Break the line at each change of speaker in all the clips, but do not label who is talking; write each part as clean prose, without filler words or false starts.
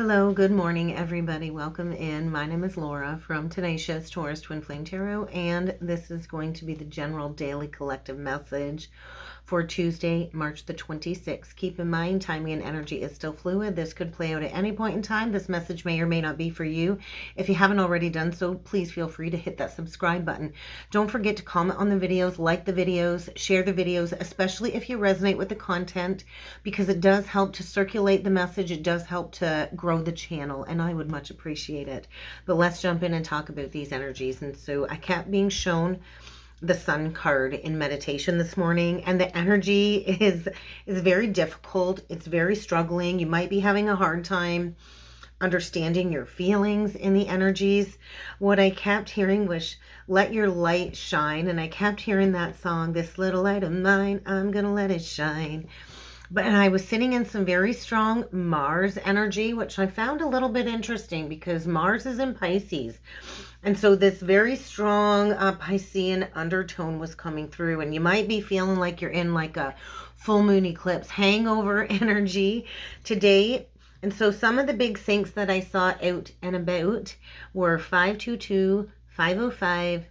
Hello, good morning, everybody. Welcome in. My name is Laura from Tenacious Taurus Twin Flame Tarot, and this is going to be the general daily collective message for Tuesday, March the 26th. Keep in mind, timing and energy is still fluid. This could play out at any point in time. This message may or may not be for you. If you haven't already done so, please feel free to hit that subscribe button. Don't forget to comment on the videos, like the videos, share the videos, especially if you resonate with the content, because it does help to circulate the message. It does help to grow the channel, and I would much appreciate it. But let's jump in and talk about these energies. And so I kept being shown the Sun card in meditation this morning, and the energy is very difficult. It's very struggling. You might be having a hard time understanding your feelings in the energies. What I kept hearing was let your light shine, and I kept hearing that song, this little light of mine, I'm gonna let it shine. And I was sitting in some very strong Mars energy, which I found a little bit interesting because Mars is in Pisces. And so this very strong Piscean undertone was coming through. And you might be feeling like you're in like a full moon eclipse hangover energy today. And so some of the big syncs that I saw out and about were 522, 505,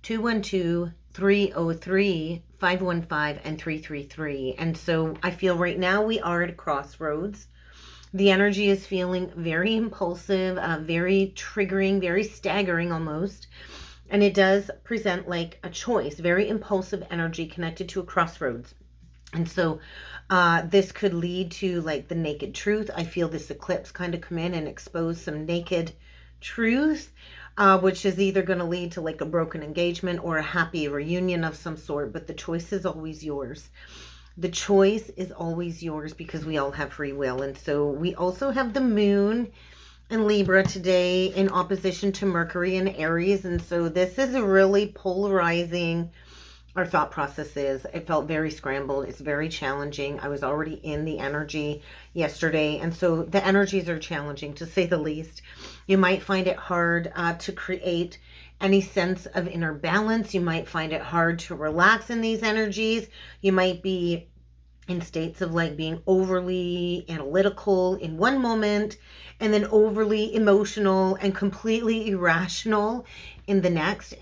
212, 303, 515, and 333. And so I feel right now we are at a crossroads. The energy is feeling very impulsive, very triggering, very staggering almost. And it does present like a choice, very impulsive energy connected to a crossroads. And so this could lead to like the naked truth. I feel this eclipse kind of come in and expose some naked truth, which is either going to lead to like a broken engagement or a happy reunion of some sort. But the choice is always yours. The choice is always yours because we all have free will. And so we also have the moon in Libra today in opposition to Mercury in Aries. And so this is really polarizing our thought process is. It felt very scrambled. It's very challenging. I was already in the energy yesterday, and so the energies are challenging to say the least. You might find it hard to create any sense of inner balance. You might find it hard to relax in these energies. You might be in states of like being overly analytical in one moment and then overly emotional and completely irrational in the next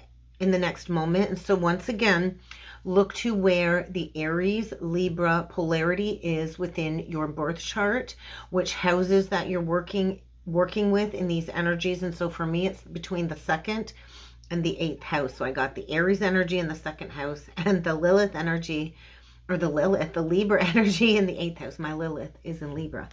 moment. And so once again, look to where the Aries Libra polarity is within your birth chart, which houses that you're working with in these energies. And so for me, it's between the 2nd and the 8th house. So I got the Aries energy in the 2nd house and the Lilith energy, or the Libra energy in the 8th house. My Lilith is in Libra.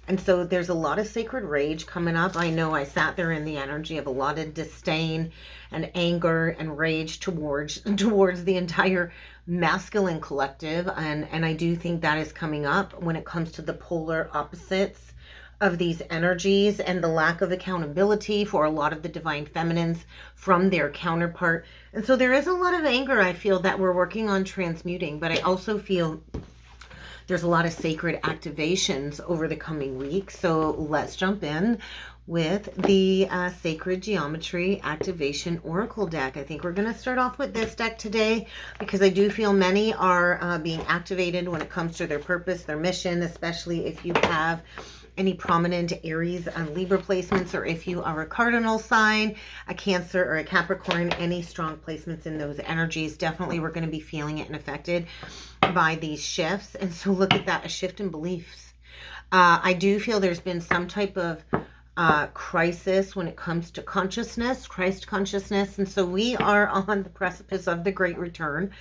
And so there's a lot of sacred rage coming up. I know I sat there in the energy of a lot of disdain and anger and rage towards the entire masculine collective. And I do think that is coming up when it comes to the polar opposites of these energies and the lack of accountability for a lot of the divine feminines from their counterpart. And so there is a lot of anger, I feel, that we're working on transmuting. But I also feel there's a lot of sacred activations over the coming week. So let's jump in with the Sacred Geometry Activation Oracle deck. I think we're going to start off with this deck today because I do feel many are being activated when it comes to their purpose, their mission, especially if you have any prominent Aries and Libra placements, or if you are a cardinal sign, a Cancer, or a Capricorn, any strong placements in those energies. Definitely we're going to be feeling it and affected by these shifts. And so look at that, a shift in beliefs. I do feel there's been some type of crisis when it comes to consciousness, Christ consciousness. And so we are on the precipice of the Great Return.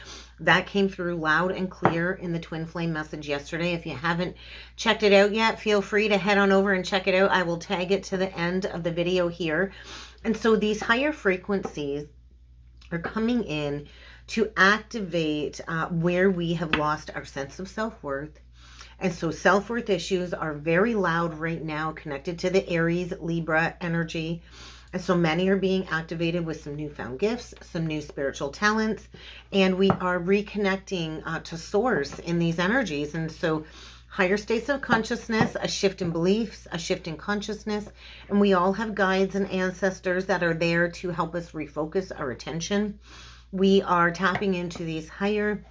That came through loud and clear in the Twin Flame message yesterday. If you haven't checked it out yet, feel free to head on over and check it out. I will tag it to the end of the video here. And so these higher frequencies are coming in to activate where we have lost our sense of self-worth. And so self-worth issues are very loud right now, connected to the Aries Libra energy. And so many are being activated with some newfound gifts, some new spiritual talents, and we are reconnecting to source in these energies. And so higher states of consciousness, a shift in beliefs, a shift in consciousness, and we all have guides and ancestors that are there to help us refocus our attention. We are tapping into these higher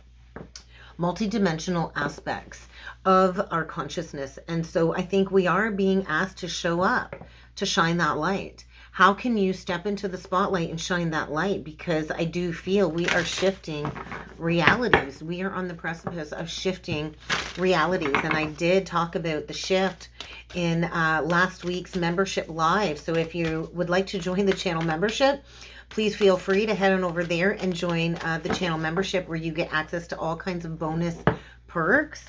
multidimensional aspects of our consciousness. And so I think we are being asked to show up, to shine that light. How can you step into the spotlight and shine that light? Because I do feel we are shifting realities. We are on the precipice of shifting realities. And I did talk about the shift in last week's membership live. So if you would like to join the channel membership, please feel free to head on over there and join the channel membership, where you get access to all kinds of bonus perks.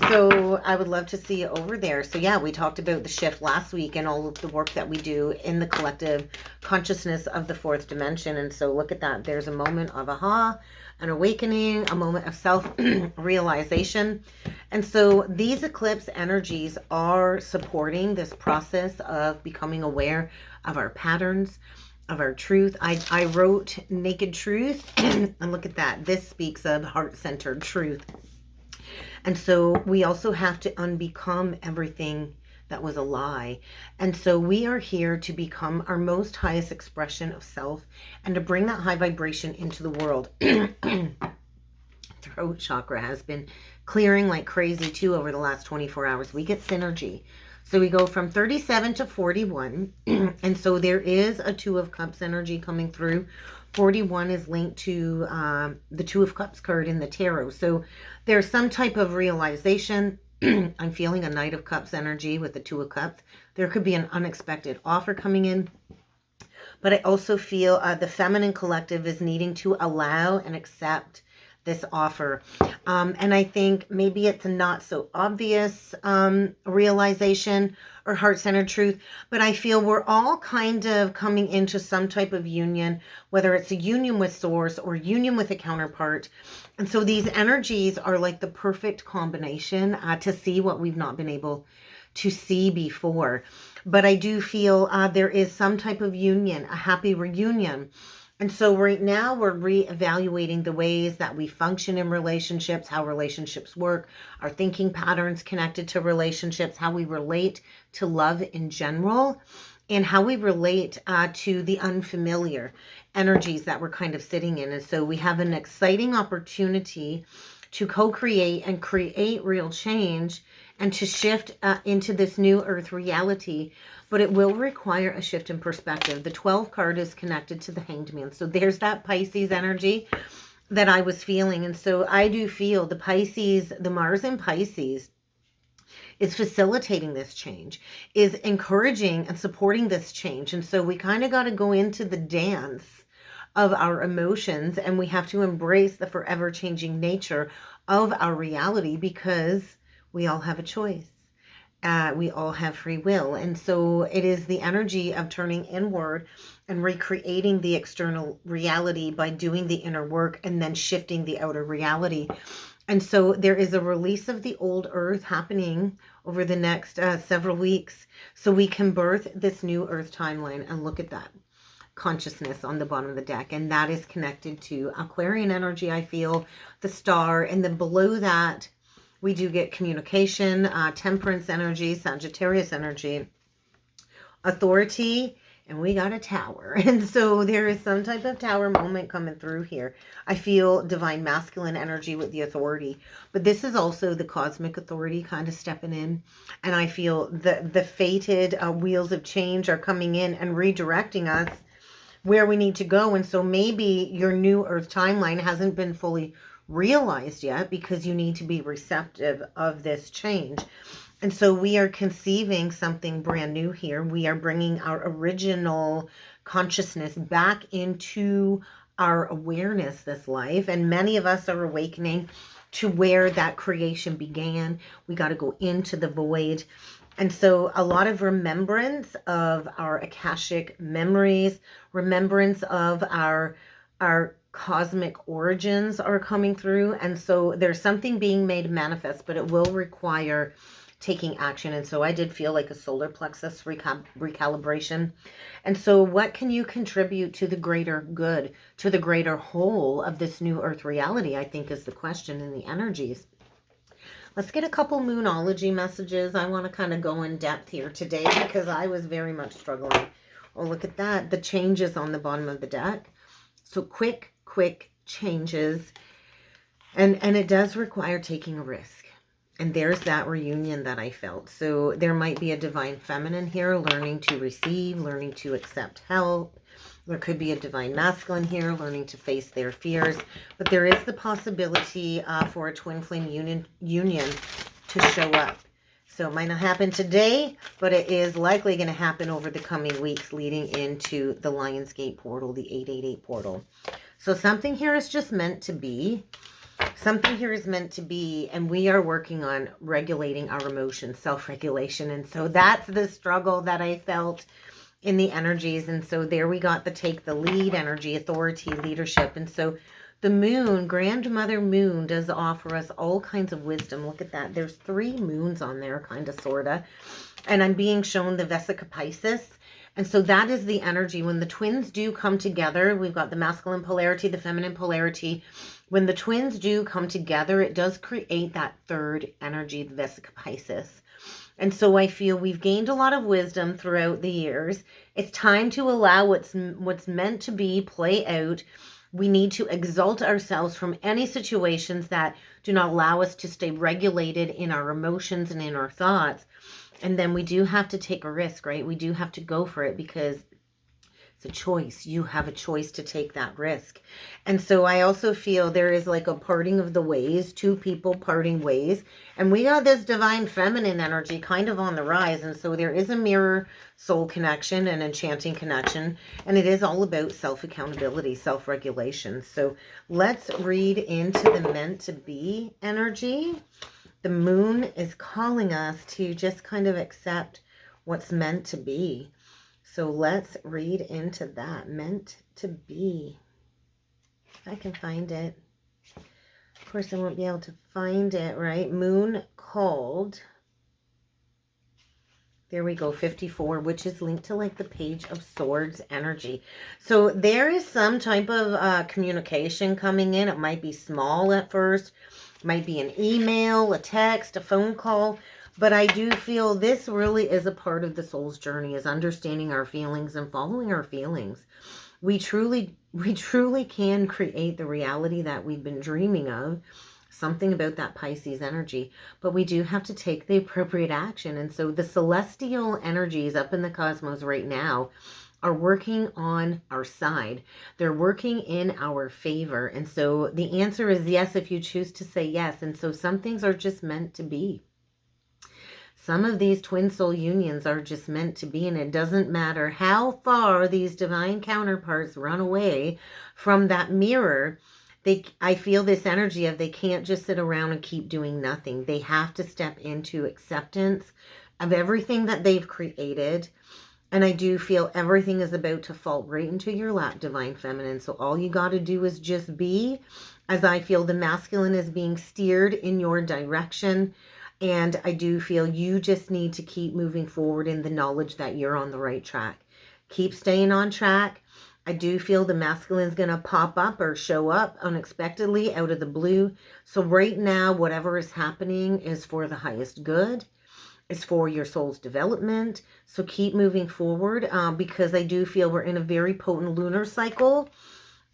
So I would love to see you over there. So yeah, we talked about the shift last week and all of the work that we do in the collective consciousness of the fourth dimension. And so look at that. There's a moment of aha, an awakening, a moment of self-realization. And so these eclipse energies are supporting this process of becoming aware of our patterns, of our truth. I wrote Naked Truth, and look at that. This speaks of heart-centered truth. And so we also have to unbecome everything that was a lie. And so we are here to become our most highest expression of self and to bring that high vibration into the world. Throat chakra has been clearing like crazy too over the last 24 hours. We get synergy. So we go from 37 to 41. And so there is a Two of Cups energy coming through. 41 is linked to the Two of Cups card in the tarot. So there's some type of realization. I'm feeling a Knight of Cups energy with the Two of Cups. There could be an unexpected offer coming in. But I also feel the feminine collective is needing to allow and accept this offer. And I think maybe it's a not so obvious realization or heart-centered truth, but I feel we're all kind of coming into some type of union, whether it's a union with source or union with a counterpart. And so these energies are like the perfect combination to see what we've not been able to see before. But I do feel there is some type of union, a happy reunion. And so right now we're reevaluating the ways that we function in relationships, how relationships work, our thinking patterns connected to relationships, how we relate to love in general, and how we relate to the unfamiliar energies that we're kind of sitting in. And so we have an exciting opportunity to co-create and create real change and to shift into this new earth reality. But it will require a shift in perspective. The 12 card is connected to the Hanged Man. So there's that Pisces energy that I was feeling. And so I do feel the Pisces, the Mars in Pisces is facilitating this change, is encouraging and supporting this change. And so we kind of got to go into the dance of our emotions, and we have to embrace the forever changing nature of our reality, because we all have a choice. We all have free will. And so it is the energy of turning inward and recreating the external reality by doing the inner work and then shifting the outer reality. And so there is a release of the old earth happening over the next several weeks, so we can birth this new earth timeline. And look at that consciousness on the bottom of the deck, and that is connected to Aquarian energy. I feel the star, and then below that we do get communication, temperance energy, Sagittarius energy, authority, and we got a tower. And so there is some type of tower moment coming through here. I feel divine masculine energy with the authority, but this is also the cosmic authority kind of stepping in. And I feel the fated wheels of change are coming in and redirecting us where we need to go. And so maybe your new earth timeline hasn't been fully realized yet, because you need to be receptive of this change. And so we are conceiving something brand new here. We are bringing our original consciousness back into our awareness this life, and many of us are awakening to where that creation began. We got to go into the void. And so a lot of remembrance of our Akashic memories, remembrance of our cosmic origins are coming through. And so there's something being made manifest, but it will require taking action. And so I did feel like a solar plexus recalibration. And so what can you contribute to the greater good, to the greater whole of this new earth reality, I think is the question in the energies. Let's get a couple Moonology messages. I want to kind of go in depth here today, because I was very much struggling. Oh, look at that. The changes on the bottom of the deck. So quick changes. And it does require taking a risk. And there's that reunion that I felt. So there might be a divine feminine here, learning to receive, learning to accept help. There could be a divine masculine here, learning to face their fears. But there is the possibility for a twin flame union to show up. So it might not happen today, but it is likely going to happen over the coming weeks leading into the Lionsgate portal, the 888 portal. So something here is just meant to be. Something here is meant to be, and we are working on regulating our emotions, self-regulation. And so that's the struggle that I felt in the energies. And so there we got the take the lead energy, authority, leadership. And so the moon, grandmother moon, does offer us all kinds of wisdom. Look at that. There's 3 moons on there, kind of, sort of. And I'm being shown the Vesica Piscis. And so that is the energy. When the twins do come together, we've got the masculine polarity, the feminine polarity. When the twins do come together, it does create that third energy, the Vesica Piscis. And so I feel we've gained a lot of wisdom throughout the years. It's time to allow what's meant to be play out. We need to exalt ourselves from any situations that do not allow us to stay regulated in our emotions and in our thoughts. And then we do have to take a risk, right? We do have to go for it because it's a choice. You have a choice to take that risk. And so I also feel there is like a parting of the ways, 2 people parting ways. And we got this divine feminine energy kind of on the rise. And so there is a mirror soul connection, an enchanting connection. And it is all about self-accountability, self-regulation. So let's read into the meant to be energy. The moon is calling us to just kind of accept what's meant to be. So let's read into that. Meant to be. If I can find it. Of course, I won't be able to find it, right? Moon called. There we go, 54, which is linked to like the Page of Swords energy. So there is some type of communication coming in. It might be small at first. It might be an email, a text, a phone call. But I do feel this really is a part of the soul's journey, is understanding our feelings and following our feelings. We truly can create the reality that we've been dreaming of. Something about that Pisces energy. But we do have to take the appropriate action. And so the celestial energies up in the cosmos right now are working on our side. They're working in our favor. And so the answer is yes if you choose to say yes. And so some things are just meant to be. Some of these twin soul unions are just meant to be, and it doesn't matter how far these divine counterparts run away from that mirror. I feel this energy of they can't just sit around and keep doing nothing. They have to step into acceptance of everything that they've created. And I do feel everything is about to fall right into your lap, divine feminine. So all you got to do is just be, as I feel the masculine is being steered in your direction. And I do feel you just need to keep moving forward in the knowledge that you're on the right track. Keep staying on track. I do feel the masculine is going to pop up or show up unexpectedly out of the blue. So right now, whatever is happening is for the highest good. It's for your soul's development. So keep moving forward because I do feel we're in a very potent lunar cycle.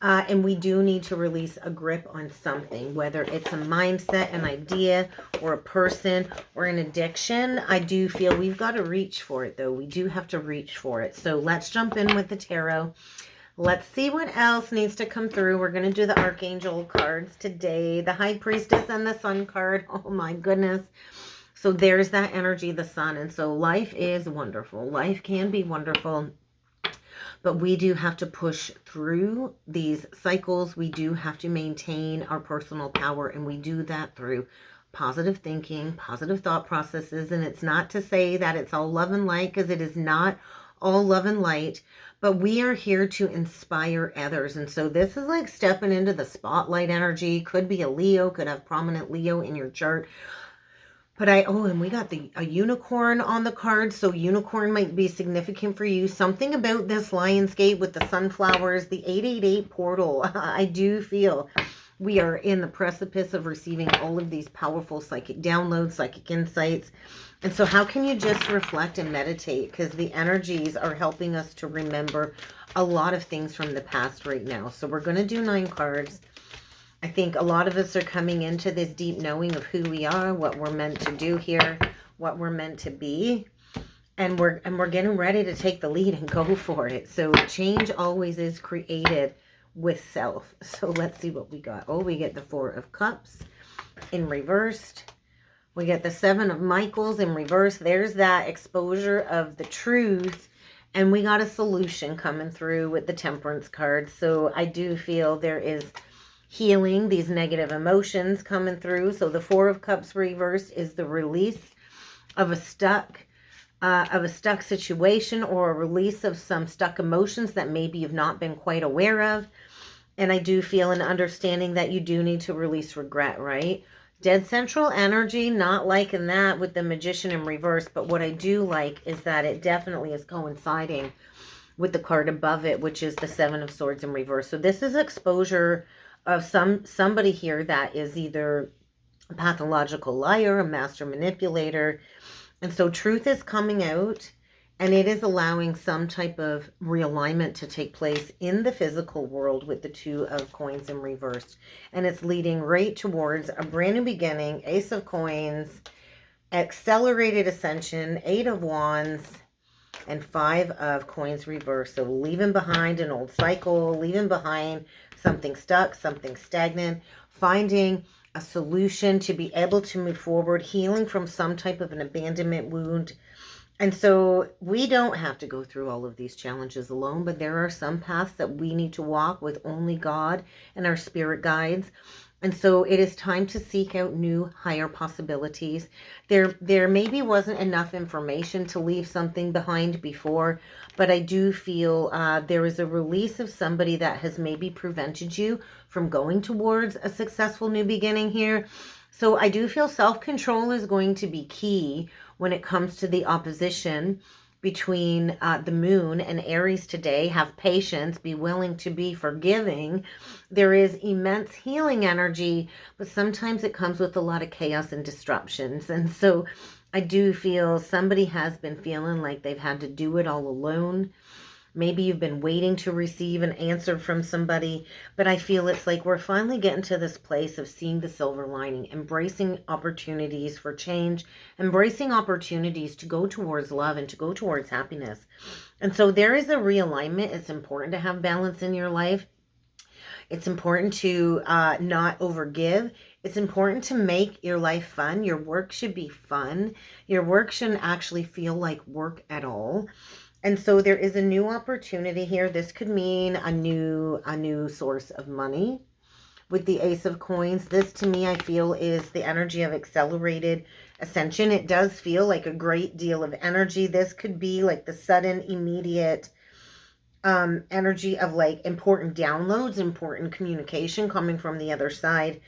And we do need to release a grip on something, whether it's a mindset, an idea, or a person, or an addiction. I do feel we've got to reach for it, though. We do have to reach for it. So let's jump in with the tarot. Let's see what else needs to come through. We're going to do the Archangel cards today. The High Priestess and the Sun card. Oh, my goodness. So there's that energy, the sun. And so life is wonderful. Life can be wonderful. But we do have to push through these cycles. We do have to maintain our personal power. And we do that through positive thinking, positive thought processes. And it's not to say that it's all love and light, because it is not all love and light. But we are here to inspire others. And so this is like stepping into the spotlight energy. Could be a Leo, could have prominent Leo in your chart. But and we got a unicorn on the card. So unicorn might be significant for you. Something about this Lionsgate with the sunflowers, the 888 portal. I do feel we are in the precipice of receiving all of these powerful psychic downloads, psychic insights. And so how can you just reflect and meditate? Because the energies are helping us to remember a lot of things from the past right now. So we're going to do 9 cards. I think a lot of us are coming into this deep knowing of who we are, what we're meant to do here, what we're meant to be. And we're getting ready to take the lead and go for it. So change always is created with self. So let's see what we got. Oh, we get the Four of Cups in reversed. We get the Seven of Michaels in reverse. There's that exposure of the truth. And we got a solution coming through with the Temperance card. So I do feel there is healing, these negative emotions coming through. So the Four of Cups reversed is the release of a stuck situation, or a release of some stuck emotions that maybe you've not been quite aware of. And I do feel an understanding that you do need to release regret, right? Dead central energy, not liking that with the Magician in reverse. But what I do like is that it definitely is coinciding with the card above it, which is the Seven of Swords in reverse. So this is exposure of somebody here that is either a pathological liar, a master manipulator. And so truth is coming out, and it is allowing some type of realignment to take place in the physical world with the Two of Coins in reverse. And it's leading right towards a brand new beginning, Ace of Coins, accelerated ascension, Eight of Wands, and Five of Coins reverse. So leaving behind an old cycle, leaving behind something stuck, something stagnant, finding a solution to be able to move forward, healing from some type of an abandonment wound. And so we don't have to go through all of these challenges alone, but there are some paths that we need to walk with only God and our spirit guides. And so it is time to seek out new, higher possibilities. There maybe wasn't enough information to leave something behind before, but I do feel there is a release of somebody that has maybe prevented you from going towards a successful new beginning here. So I do feel self-control is going to be key when it comes to the opposition between the moon and Aries today. Have patience, be willing to be forgiving. There is immense healing energy, but sometimes it comes with a lot of chaos and disruptions. And so I do feel somebody has been feeling like they've had to do it all alone. Maybe you've been waiting to receive an answer from somebody, but I feel it's like we're finally getting to this place of seeing the silver lining, embracing opportunities for change, embracing opportunities to go towards love and to go towards happiness. And so there is a realignment. It's important to have balance in your life. It's important to not overgive. It's important to make your life fun. Your work should be fun. Your work shouldn't actually feel like work at all. And so there is a new opportunity here. This could mean a new source of money. With the Ace of Coins, this to me, I feel, is the energy of accelerated ascension. It does feel like a great deal of energy. This could be like the sudden, immediate energy of like important downloads, important communication coming from the other side.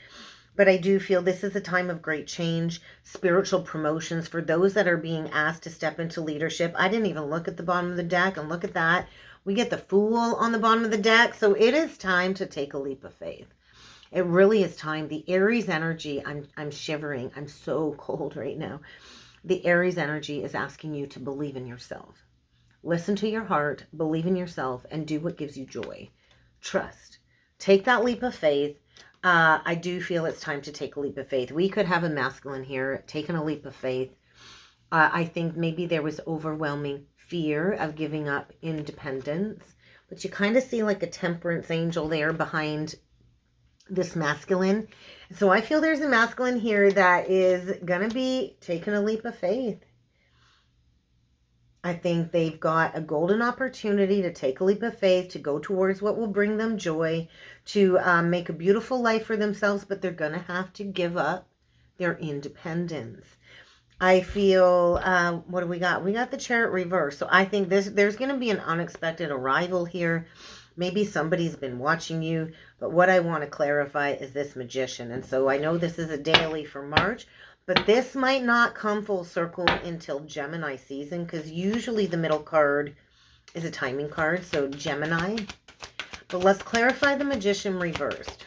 But I do feel this is a time of great change, spiritual promotions for those that are being asked to step into leadership. I didn't even look at the bottom of the deck, and look at that. We get the Fool on the bottom of the deck. So it is time to take a leap of faith. It really is time. The Aries energy, I'm shivering. I'm so cold right now. The Aries energy is asking you to believe in yourself. Listen to your heart, believe in yourself, and do what gives you joy. Trust. Take that leap of faith. I do feel it's time to take a leap of faith. We could have a masculine here taking a leap of faith. I think maybe there was overwhelming fear of giving up independence, but you kind of see like a temperance angel there behind this masculine. So I feel there's a masculine here that is going to be taking a leap of faith. I think they've got a golden opportunity to take a leap of faith, to go towards what will bring them joy, to make a beautiful life for themselves, but they're going to have to give up their independence. I feel, what do we got? We got the Chariot reverse. So I think there's going to be an unexpected arrival here. Maybe somebody's been watching you, but what I want to clarify is this Magician. And so I know this is a daily for March, but this might not come full circle until Gemini season, because usually the middle card is a timing card, so Gemini. But let's clarify the Magician reversed.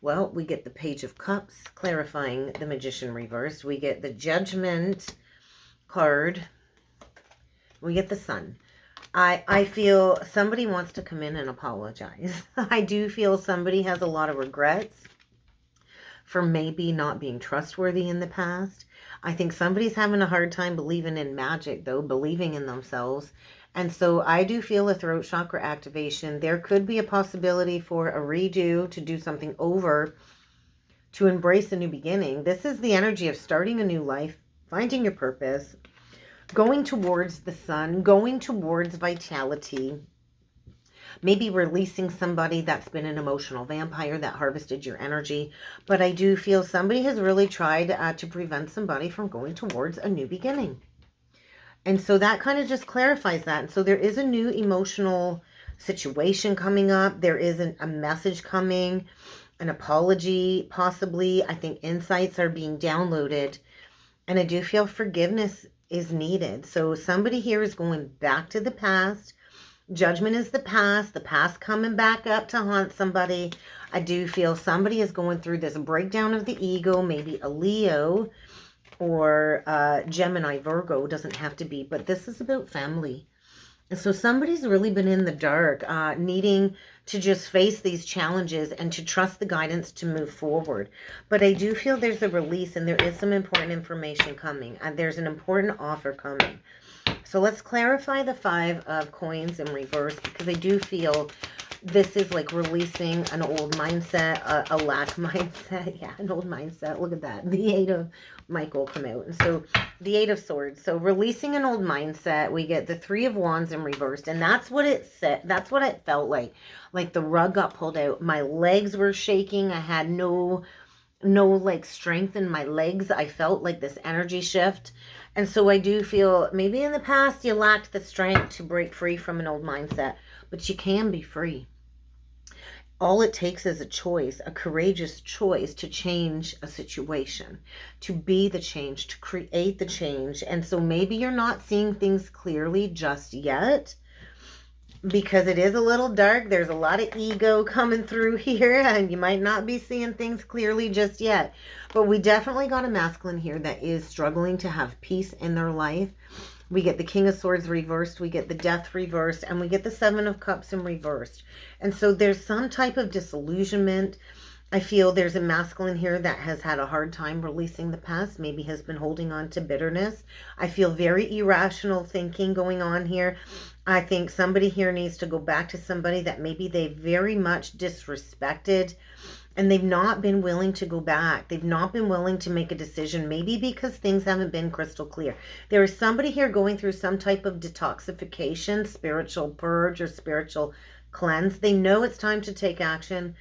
Well, we get the Page of Cups, clarifying the Magician reversed. We get the Judgment card. We get the Sun. I feel somebody wants to come in and apologize. I do feel somebody has a lot of regrets for maybe not being trustworthy in the past. I think somebody's having a hard time believing in magic, though, believing in themselves. And so I do feel a throat chakra activation. There could be a possibility for a redo, to do something over, to embrace a new beginning. This is the energy of starting a new life, finding your purpose, going towards the sun, going towards vitality, maybe releasing somebody that's been an emotional vampire that harvested your energy. But I do feel somebody has really tried to prevent somebody from going towards a new beginning. And so that kind of just clarifies that. And so there is a new emotional situation coming up. There is a message coming, an apology, possibly. I think insights are being downloaded. And I do feel forgiveness is needed. So somebody here is going back to the past. Judgment is the past coming back up to haunt somebody. I do feel somebody is going through this breakdown of the ego, maybe a Leo or Gemini, Virgo, doesn't have to be, but this is about family. And so somebody's really been in the dark, needing to just face these challenges and to trust the guidance to move forward. But I do feel there's a release and there is some important information coming. There's an important offer coming. So let's clarify the 5 of coins in reverse, because I do feel this is like releasing an old mindset, a lack mindset. Yeah, an old mindset. Look at that. The 8 of Michael come out. And so the 8 of Swords. So releasing an old mindset. We get the 3 of Wands in reversed. And that's what it said. That's what it felt like. Like the rug got pulled out. My legs were shaking. I had no like strength in my legs. I felt like this energy shift. And so I do feel maybe in the past you lacked the strength to break free from an old mindset, but you can be free. All it takes is a choice, a courageous choice to change a situation, to be the change, to create the change. And so maybe you're not seeing things clearly just yet, because it is a little dark. There's a lot of ego coming through here, and you might not be seeing things clearly just yet. But we definitely got a masculine here that is struggling to have peace in their life. We get the King of Swords reversed, we get the Death reversed, and we get the 7 of Cups in reversed. And so there's some type of disillusionment. I feel there's a masculine here that has had a hard time releasing the past, maybe has been holding on to bitterness. I feel very irrational thinking going on here. I think somebody here needs to go back to somebody that maybe they very much disrespected, and they've not been willing to go back. They've not been willing to make a decision, maybe because things haven't been crystal clear. There is somebody here going through some type of detoxification, spiritual purge or spiritual cleanse. They know it's time to take action.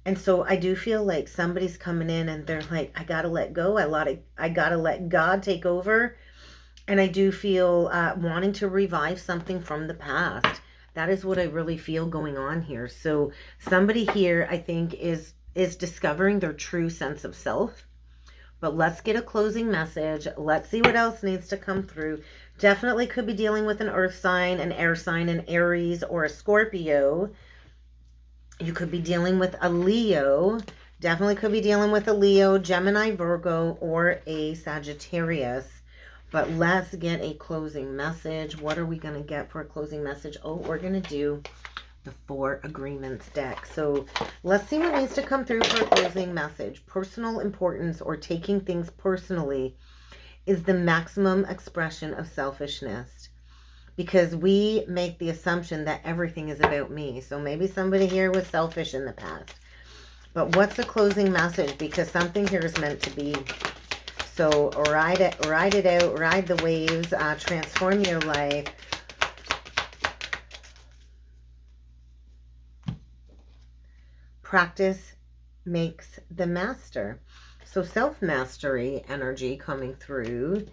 And so I do feel like somebody's coming in and they're like, I got to let go. I got to let God take over. And I do feel wanting to revive something from the past. That is what I really feel going on here. So somebody here, I think, is discovering their true sense of self. But let's get a closing message. Let's see what else needs to come through. Definitely could be dealing with an earth sign, an air sign, an Aries, or a Scorpio. You could be dealing with a Leo. Definitely could be dealing with a Leo, Gemini, Virgo, or a Sagittarius. But let's get a closing message. What are we going to get for a closing message? Oh, we're going to do the 4 Agreements deck. So let's see what needs to come through for a closing message. Personal importance, or taking things personally, is the maximum expression of selfishness, because we make the assumption that everything is about me. So maybe somebody here was selfish in the past. But what's the closing message? Because something here is meant to be. So ride it out, ride the waves, transform your life. Practice makes the master. So self-mastery energy coming through.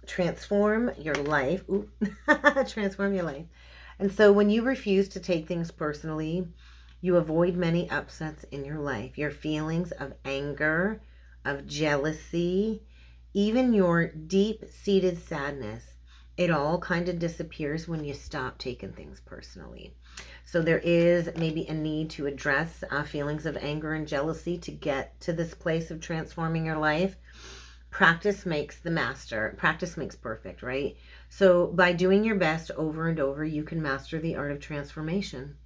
Transform your life. Ooh. Transform your life. And so when you refuse to take things personally, you avoid many upsets in your life. Your feelings of anger, of jealousy, even your deep-seated sadness, it all kind of disappears when you stop taking things personally. So there is maybe a need to address feelings of anger and jealousy to get to this place of transforming your life. practice makes the master. Practice makes perfect, right? So by doing your best over and over, you can master the art of transformation.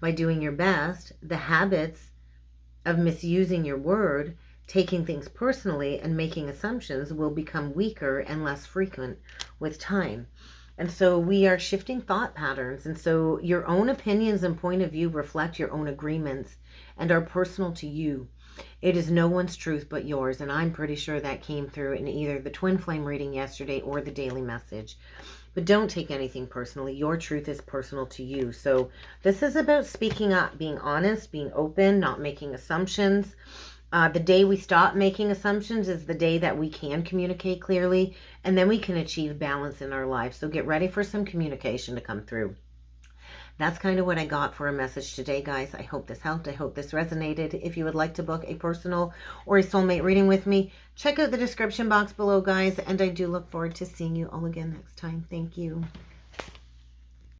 By doing your best, the habits of misusing your word, taking things personally, and making assumptions will become weaker and less frequent with time. And so we are shifting thought patterns. And so your own opinions and point of view reflect your own agreements and are personal to you. It is no one's truth but yours. And I'm pretty sure that came through in either the Twin Flame reading yesterday or the daily message. But don't take anything personally. Your truth is personal to you. So this is about speaking up, being honest, being open, not making assumptions. The day we stop making assumptions is the day that we can communicate clearly, and then we can achieve balance in our life. So get ready for some communication to come through. That's kind of what I got for a message today, guys. I hope this helped. I hope this resonated. If you would like to book a personal or a soulmate reading with me, check out the description box below, guys. And I do look forward to seeing you all again next time. Thank you.